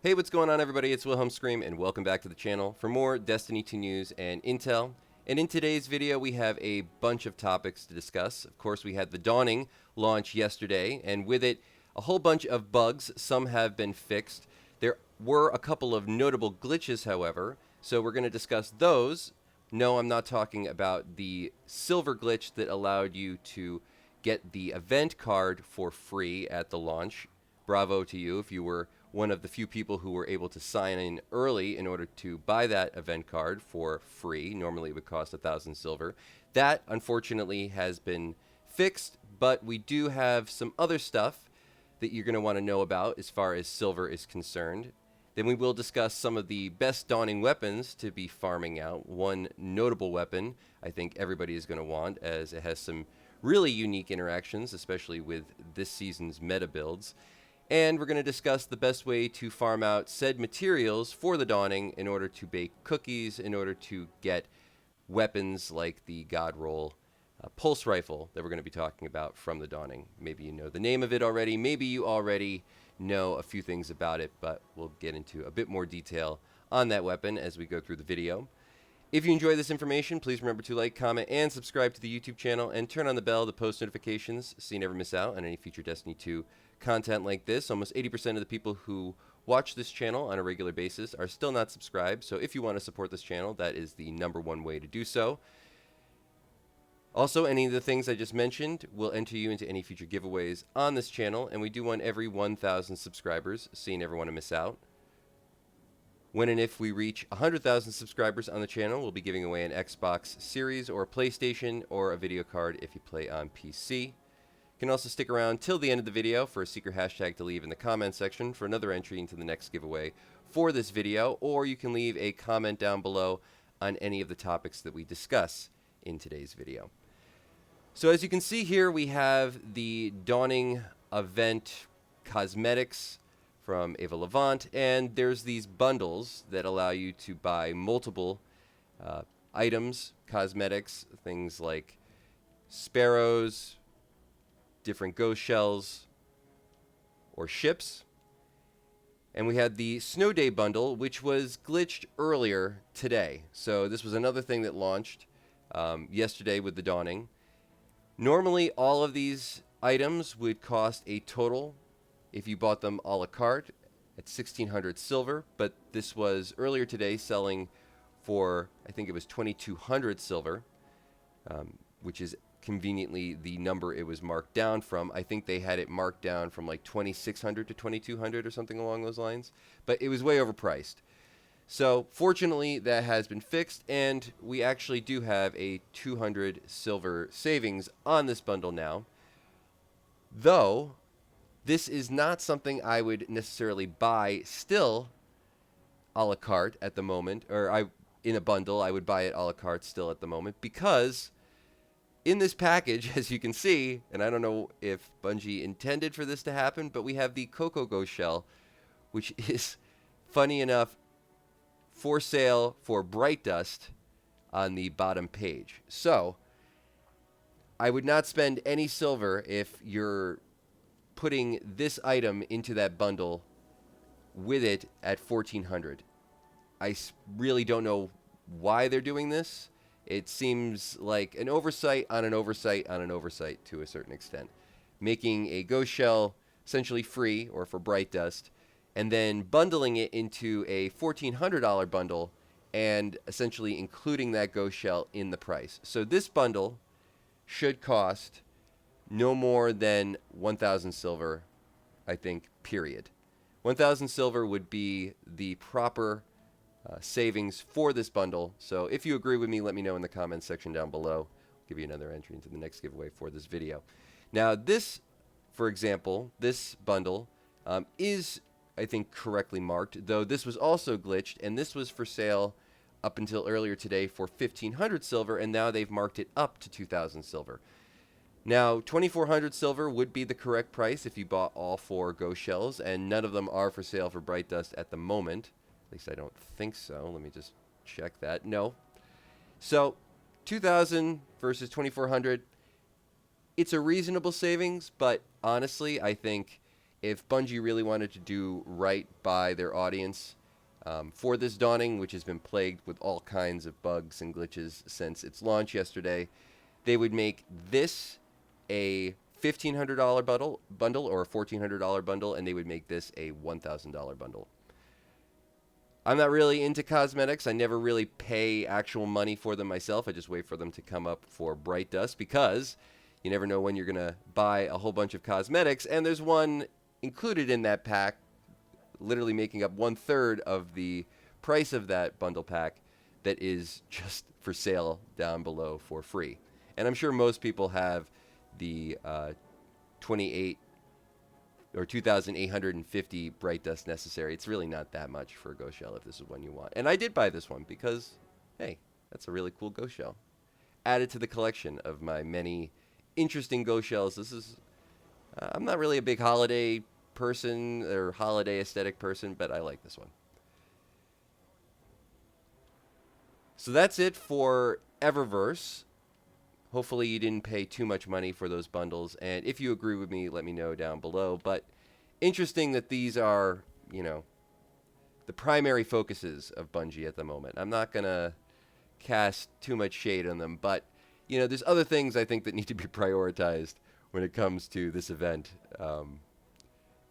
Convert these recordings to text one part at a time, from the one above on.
Hey, what's going on, everybody? It's Wilhelm Scream, and welcome back to the channel for more Destiny 2 news and intel. And in today's video, we have a bunch of topics to discuss. Of course, we had the Dawning launch yesterday, and with it, a whole bunch of bugs. Some have been fixed. There were a couple of notable glitches, however, so we're going to discuss those. No, I'm not talking about the silver glitch that allowed you to get the event card for free at the launch. Bravo to you if you were one of the few people who were able to sign in early in order to buy that event card for free. Normally it would cost 1,000 silver. That, unfortunately, has been fixed, but we do have some other stuff that you're going to want to know about as far as silver is concerned. Then we will discuss some of the best Dawning weapons to be farming out. One notable weapon I think everybody is going to want, as it has some really unique interactions, especially with this season's meta builds. And we're going to discuss the best way to farm out said materials for the Dawning in order to bake cookies, in order to get weapons like the God Roll pulse rifle that we're going to be talking about from the Dawning. Maybe you know the name of it already, maybe you already know a few things about it, but we'll get into a bit more detail on that weapon as we go through the video. If you enjoy this information, please remember to like, comment, and subscribe to the YouTube channel, and turn on the bell to post notifications so you never miss out on any future Destiny 2 content like this. Almost 80% of the people who watch this channel on a regular basis are still not subscribed, so if you want to support this channel, that is the #1 way to do so. Also, any of the things I just mentioned will enter you into any future giveaways on this channel, and we do one every 1,000 subscribers, so you never want to miss out. When and if we reach 100,000 subscribers on the channel, we'll be giving away an Xbox Series or a PlayStation or a video card if you play on PC. You can also stick around till the end of the video for a secret hashtag to leave in the comment section for another entry into the next giveaway for this video, or you can leave a comment down below on any of the topics that we discuss in today's video. So as you can see here, we have the Dawning event cosmetics from Ava Levant, and there's these bundles that allow you to buy multiple items, cosmetics, things like sparrows, different ghost shells, or ships. And we had the Snow Day bundle, which was glitched earlier today. So this was another thing that launched yesterday with the Dawning. Normally, all of these items would cost a total, if you bought them a la carte, at 1,600 silver. But this was earlier today selling for, I think it was 2,200 silver, which is conveniently the number it was marked down from. I think they had it marked down from like 2,600 to 2,200 or something along those lines, but it was way overpriced. So fortunately that has been fixed, and we actually do have a 200 silver savings on this bundle now. Though this is not something I would necessarily buy still a la carte at the moment, or in a bundle I would buy it a la carte still at the moment, because in this package, as you can see, and I don't know if Bungie intended for this to happen, but we have the Cocoa Ghost Shell, which is, funny enough, for sale for Bright Dust on the bottom page. So I would not spend any silver if you're putting this item into that bundle with it at 1,400. I really don't know why they're doing this. It seems like an oversight on an oversight on an oversight to a certain extent. Making a ghost shell essentially free or for Bright Dust, and then bundling it into a $1,400 bundle and essentially including that ghost shell in the price. So this bundle should cost no more than 1,000 silver, I think, period. 1,000 silver would be the proper savings for this bundle. So if you agree with me, let me know in the comments section down below. I'll give you another entry into the next giveaway for this video. Now this, for example, this bundle is, I think, correctly marked, though this was also glitched, and this was for sale up until earlier today for 1,500 silver, and now they've marked it up to 2,000 silver. Now, 2,400 silver would be the correct price if you bought all 4 ghost shells, and none of them are for sale for Bright Dust at the moment. At least I don't think so. Let me just check that. No. So 2,000 versus 2,400. It's a reasonable savings, but honestly, I think if Bungie really wanted to do right by their audience for this Dawning, which has been plagued with all kinds of bugs and glitches since its launch yesterday, they would make this a $1,500 bundle or a $1,400 bundle, and they would make this a $1,000 bundle. I'm not really into cosmetics. I never really pay actual money for them myself. I just wait for them to come up for Bright Dust because you never know when you're going to buy a whole bunch of cosmetics, and there's one included in that pack, literally making up 1/3 of the price of that bundle pack, that is just for sale down below for free. And I'm sure most people have the 28 or 2,850 Bright Dust necessary. It's really not that much for a ghost shell if this is one you want. And I did buy this one because, hey, that's a really cool ghost shell. Added to the collection of my many interesting ghost shells. This is, I'm not really a big holiday person or holiday aesthetic person, but I like this one. So that's it for Eververse. Hopefully you didn't pay too much money for those bundles, and if you agree with me, let me know down below. But interesting that these are, you know, the primary focuses of Bungie at the moment. I'm not going to cast too much shade on them, but, you know, there's other things I think that need to be prioritized when it comes to this event,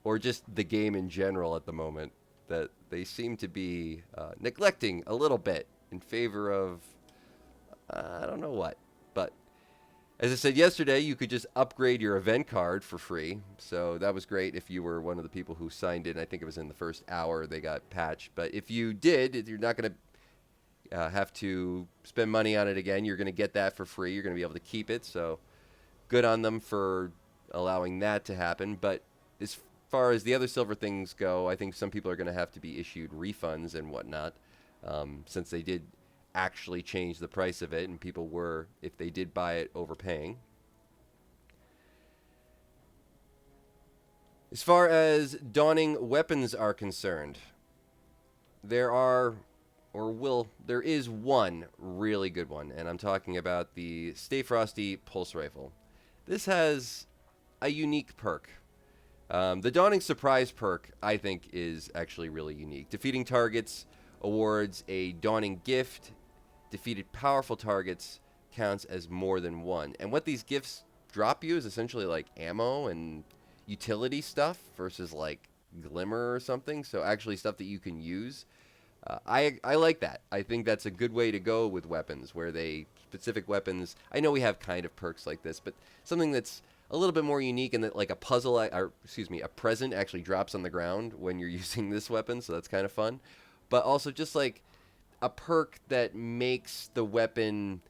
or just the game in general at the moment, that they seem to be neglecting a little bit in favor of, I don't know what. But as I said yesterday, you could just upgrade your event card for free. So that was great if you were one of the people who signed in. I think it was in the first hour they got patched. But if you did, you're not going to have to spend money on it again. You're going to get that for free. You're going to be able to keep it. So good on them for allowing that to happen. But as far as the other silver things go, I think some people are going to have to be issued refunds and whatnot, since they did actually change the price of it, and people were, if they did buy it, overpaying. As far as Dawning weapons are concerned, there is one really good one, and I'm talking about the Stay Frosty Pulse Rifle. This has a unique perk. The Dawning Surprise perk, I think, is actually really unique. Defeating targets awards a Dawning gift. Defeated powerful targets counts as more than one. And what these gifts drop you is essentially like ammo and utility stuff versus like glimmer or something. So actually stuff that you can use. I like that. I think that's a good way to go with weapons, where specific weapons. I know we have kind of perks like this, but something that's a little bit more unique, and that like a present actually drops on the ground when you're using this weapon. So that's kind of fun. But also just like a perk that makes the weapon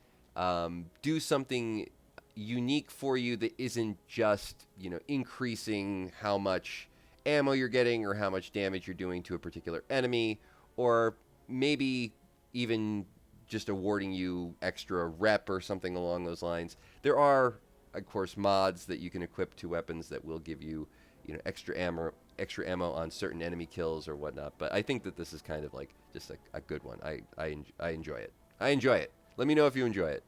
do something unique for you that isn't just, you know, increasing how much ammo you're getting or how much damage you're doing to a particular enemy, or maybe even just awarding you extra rep or something along those lines. There are, of course, mods that you can equip to weapons that will give you, you know, extra ammo on certain enemy kills or whatnot. But I think that this is kind of like just a good one. I enjoy it. I enjoy it. Let me know if you enjoy it.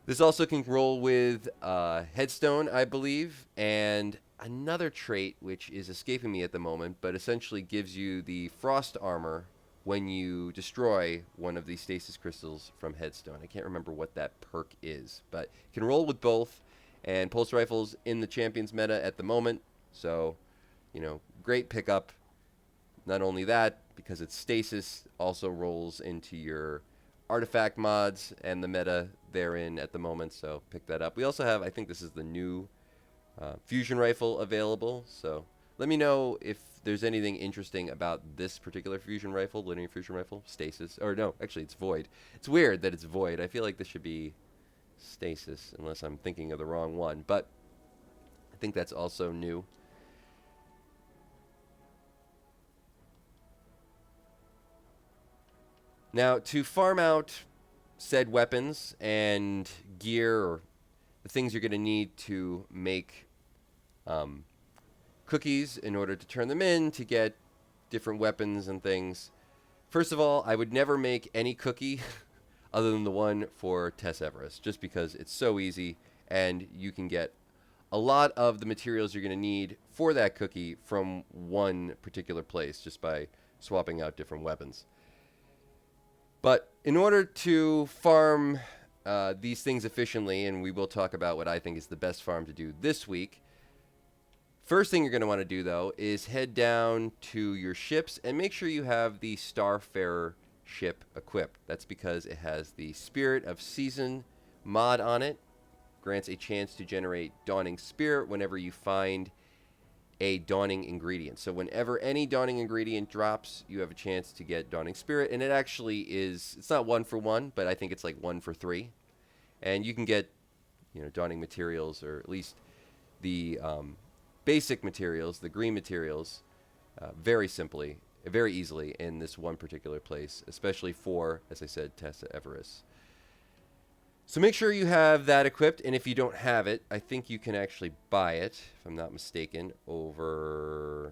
This also can roll with Headstone, I believe, and another trait which is escaping me at the moment, but essentially gives you the frost armor when you destroy one of the stasis crystals from Headstone. I can't remember what that perk is, but it can roll with both. And pulse rifles in the champions meta at the moment, so, you know, great pickup. Not only that, because it's stasis, also rolls into your artifact mods and the meta therein at the moment, so pick that up. We also have, I think this is the new fusion rifle available, so let me know if there's anything interesting about this particular fusion rifle, linear fusion rifle, stasis, or no, actually it's void. It's weird that it's void. I feel like this should be stasis, unless I'm thinking of the wrong one, but I think that's also new. Now, to farm out said weapons and gear, or the things you're going to need to make cookies in order to turn them in to get different weapons and things. First of all, I would never make any cookie other than the one for Tess Everest, just because it's so easy and you can get a lot of the materials you're going to need for that cookie from one particular place just by swapping out different weapons. But in order to farm these things efficiently, and we will talk about what I think is the best farm to do this week, first thing you're going to want to do, though, is head down to your ships and make sure you have the Starfarer ship equipped. That's because it has the Spirit of Season mod on it. Grants a chance to generate Dawning Spirit whenever you find a Dawning ingredient. So whenever any Dawning ingredient drops, you have a chance to get Dawning Spirit. And it actually is, it's not 1 for 1, but I think it's like 1 for 3. And you can get, Dawning materials, or at least the basic materials, the green materials, very easily in this one particular place, especially for, as I said, Tessa Eververse. So make sure you have that equipped, and if you don't have it, I think you can actually buy it, if I'm not mistaken, over...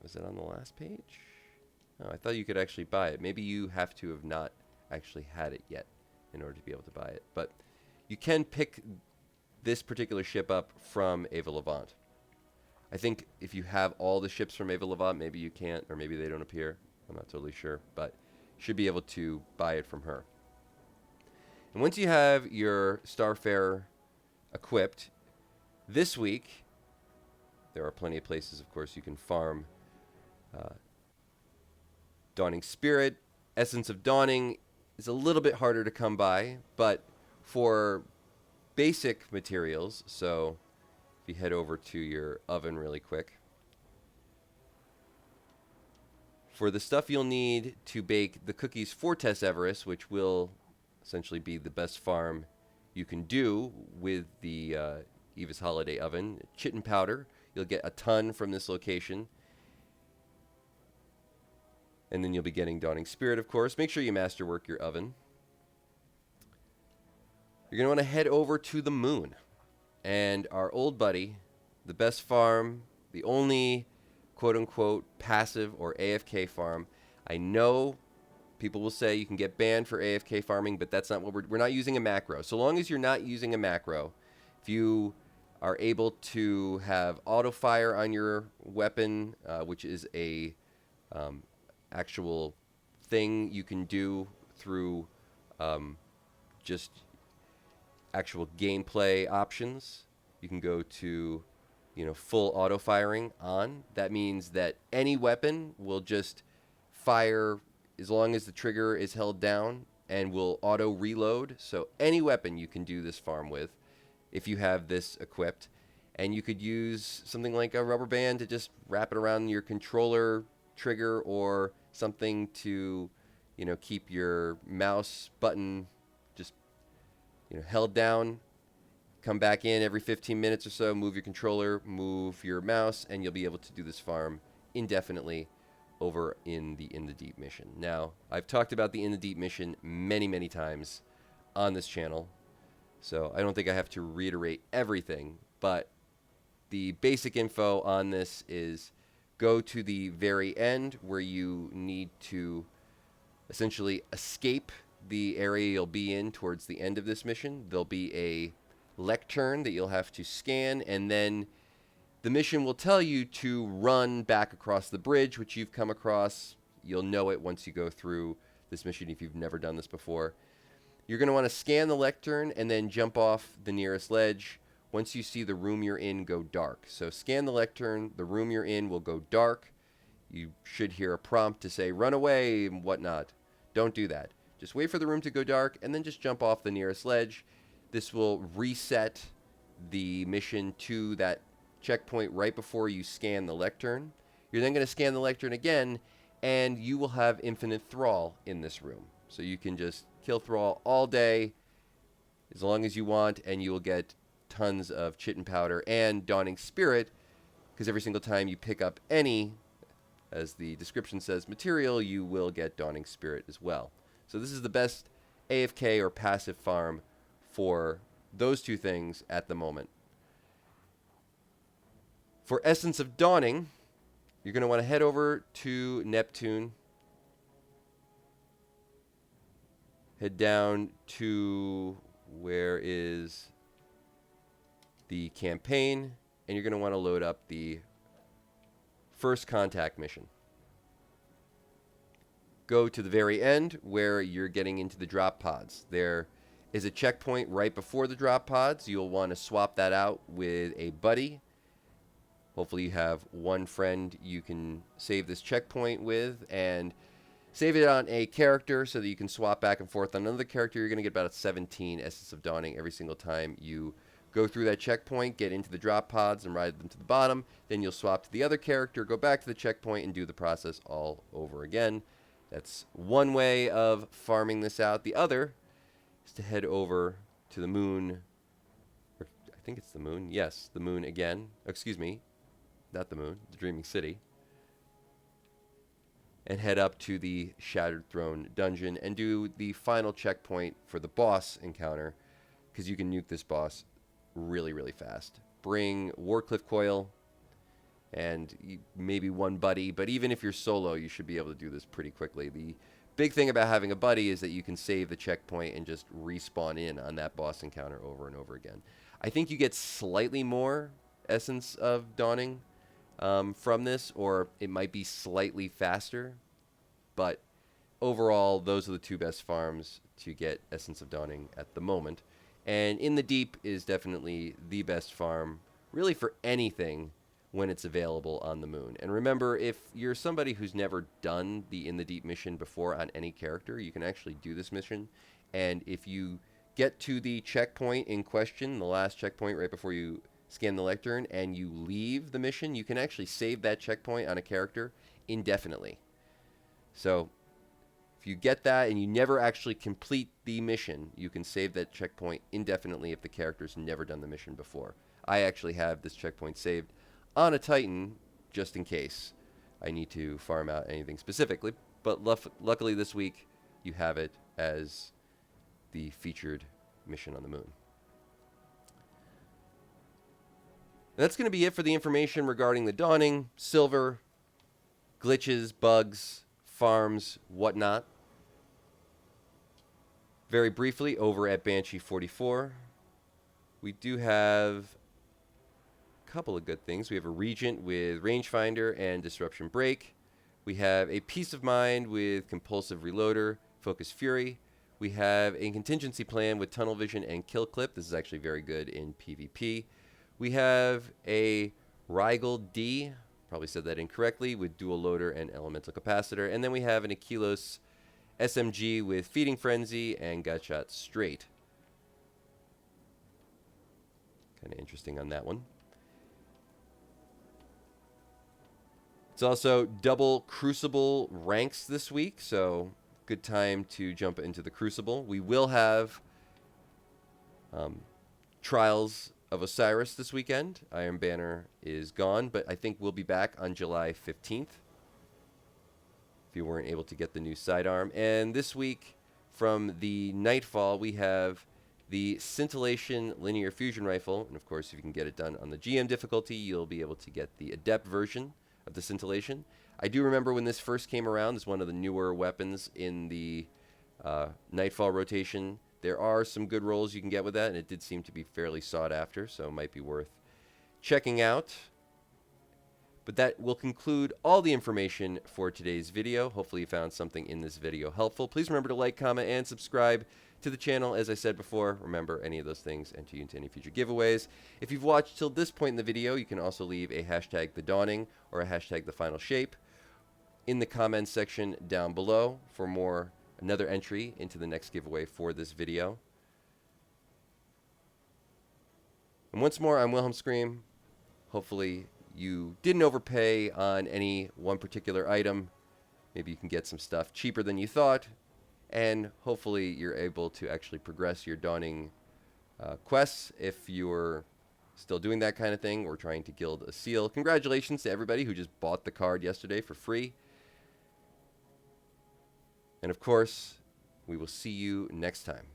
Was it on the last page? Oh, I thought you could actually buy it. Maybe you have to have not actually had it yet in order to be able to buy it. But you can pick this particular ship up from Ava Levant. I think if you have all the ships from Ava Levant, maybe you can't, or maybe they don't appear. I'm not totally sure, but you should be able to buy it from her. And once you have your Starfarer equipped, this week, there are plenty of places, of course, you can farm Dawning Spirit. Essence of Dawning is a little bit harder to come by, but for basic materials, so if you head over to your oven really quick, for the stuff you'll need to bake the cookies for Tess Everest, which will essentially be the best farm you can do with the Eva's Holiday Oven. Chitin powder, you'll get a ton from this location. And then you'll be getting Dawning Spirit, of course. Make sure you masterwork your oven. You're going to want to head over to the moon. And our old buddy, the best farm, the only quote-unquote passive or AFK farm. I know people will say you can get banned for AFK farming, but that's not what we're not using a macro. So long as you're not using a macro, if you are able to have auto fire on your weapon, which is a actual thing you can do through just actual gameplay options, you can go to full auto firing on. That means that any weapon will just fire as long as the trigger is held down and will auto reload. So any weapon you can do this farm with if you have this equipped. And you could use something like a rubber band to just wrap it around your controller trigger, or something to keep your mouse button just held down. Come back in every 15 minutes or so, move your controller, move your mouse, and you'll be able to do this farm indefinitely over in the Deep mission. Now, I've talked about the In the Deep mission many, many times on this channel, so I don't think I have to reiterate everything, but the basic info on this is go to the very end where you need to essentially escape the area you'll be in towards the end of this mission. There'll be a lectern that you'll have to scan, and then the mission will tell you to run back across the bridge, which you've come across. You'll know it once you go through this mission if you've never done this before. You're going to want to scan the lectern and then jump off the nearest ledge once you see the room you're in go dark. So scan the lectern, the room you're in will go dark. You should hear a prompt to say run away and whatnot. Don't do that. Just wait for the room to go dark and then just jump off the nearest ledge. This will reset the mission to that checkpoint right before you scan the lectern. You're then going to scan the lectern again, and you will have infinite thrall in this room. So you can just kill thrall all day as long as you want, and you will get tons of chitin powder and Dawning Spirit, because every single time you pick up any, as the description says, material, you will get Dawning Spirit as well. So this is the best AFK or passive farm for those two things at the moment. For Essence of Dawning, you're going to want to head over to Neptune. Head down to where is the campaign, and you're going to want to load up the first contact mission. Go to the very end where you're getting into the drop pods. There is a checkpoint right before the drop pods. You'll want to swap that out with a buddy. Hopefully you have one friend you can save this checkpoint with, and save it on a character so that you can swap back and forth on another character. You're going to get about 17 Essence of Dawning every single time you go through that checkpoint, get into the drop pods and ride them to the bottom. Then you'll swap to the other character, go back to the checkpoint, and do the process all over again. That's one way of farming this out. The other is to head over to the moon. Or I think it's the moon. Yes, the moon again. Excuse me, not the moon, the Dreaming City. And head up to the Shattered Throne dungeon and do the final checkpoint for the boss encounter, because you can nuke this boss really, really fast. Bring Warcliff Coil and maybe one buddy, but even if you're solo, you should be able to do this pretty quickly. The big thing about having a buddy is that you can save the checkpoint and just respawn in on that boss encounter over and over again. I think you get slightly more Essence of Dawning from this, or it might be slightly faster, but overall those are the two best farms to get Essence of Dawning at the moment. And In the Deep is definitely the best farm really for anything when it's available on the moon. And remember, if you're somebody who's never done the In the Deep mission before on any character, you can actually do this mission, and if you get to the checkpoint in question, the last checkpoint right before you scan the lectern, and you leave the mission, you can actually save that checkpoint on a character indefinitely. So if you get that and you never actually complete the mission, you can save that checkpoint indefinitely if the character's never done the mission before. I actually have this checkpoint saved on a Titan just in case I need to farm out anything specifically, but luckily this week you have it as the featured mission on the moon. That's going to be it for the information regarding the Dawning, Silver, glitches, bugs, farms, whatnot. Very briefly, over at Banshee 44, we do have a couple of good things. We have a Regent with Rangefinder and Disruption Break. We have a Peace of Mind with Compulsive Reloader, Focus Fury. We have a Contingency Plan with Tunnel Vision and Kill Clip. This is actually very good in PvP. We have a Rigel D, probably said that incorrectly, with Dual Loader and Elemental Capacitor. And then we have an Aquilos SMG with Feeding Frenzy and Gutshot Straight. Kind of interesting on that one. It's also double Crucible ranks this week, so good time to jump into the Crucible. We will have Trials of Osiris this weekend. Iron Banner is gone, but I think we'll be back on July 15th. If you weren't able to get the new sidearm. And this week, from the Nightfall, we have the Scintillation Linear Fusion Rifle. And of course, if you can get it done on the GM difficulty, you'll be able to get the Adept version of the Scintillation. I do remember when this first came around, it's one of the newer weapons in the Nightfall rotation. There are some good rolls you can get with that, and it did seem to be fairly sought after, so it might be worth checking out. But that will conclude all the information for today's video. Hopefully you found something in this video helpful. Please remember to like, comment, and subscribe to the channel. As I said before, remember any of those things enter you into any future giveaways. If you've watched till this point in the video, you can also leave a hashtag #TheDawning or a hashtag #TheFinalShape in the comments section down below for another entry into the next giveaway for this video. And once more, I'm Wilhelm Scream. Hopefully you didn't overpay on any one particular item. Maybe you can get some stuff cheaper than you thought. And hopefully you're able to actually progress your Dawning quests if you're still doing that kind of thing or trying to guild a seal. Congratulations to everybody who just bought the card yesterday for free. And of course, we will see you next time.